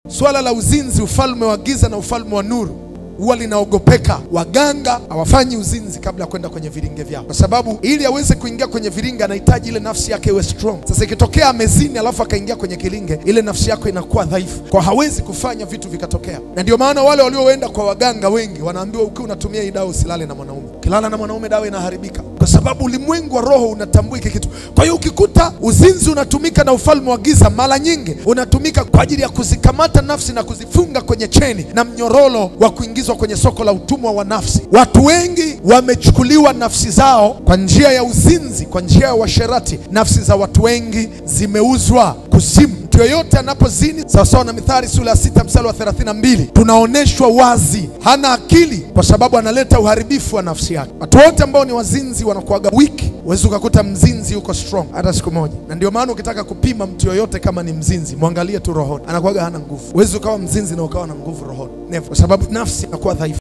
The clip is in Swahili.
Swala la uzinzi, ufalme wa giza na ufalme wa nuru, huwa linaogopeka. Waganga hawafanyi uzinzi kabla ya kwenda kwenye viringe vyao, kwa sababu ili aweze kuingia kwenye viringe anahitaji ile nafsi yake iwe strong. Sasa ikitokea amezini alafu akaingia kwenye kilinge, ile nafsi yako inakuwa dhaifu, kwa hawezi kufanya vitu vikatokea. Na ndio maana wale walioenda kwa waganga wengi wanaambiwa, ukiwa unatumia hii dawa usilale na mwanaume. Ukilala na mwanaume dawa inaharibika, kwa sababu ulimwengu wa roho unatambua hiki kitu. Kwa hiyo ukikuta uzinzi unatumika na ufalme wa giza, mara nyingi unatumika kwa ajili ya kuzikamata nafsi na kuzifunga kwenye cheni na mnyororo wa kuingizwa kwenye soko la utumwa wa nafsi. Watu wengi wamechukuliwa nafsi zao kwa njia ya uzinzi, kwa njia ya uasherati. Nafsi za watu wengi zimeuzwa kuzimu. Mtu yoyote anapozini, sawasawa na Mithali sura ya 6 mstari wa 32, tunaoneshwa wazi hana akili, kwa sababu analeta uharibifu wa nafsi yake. Watu wote ambao ni wazinzi wanakuaga wiki. Huwezi ukakuta mzinzi yuko strong hata siku moja. Na ndio maana ukitaka kupima mtu yoyote kama ni mzinzi, muangalie tu rohoni, anakuaga hana nguvu. Huwezi ukawa mzinzi na ukawa na nguvu rohoni, never, kwa sababu nafsi inakuwa dhaifu.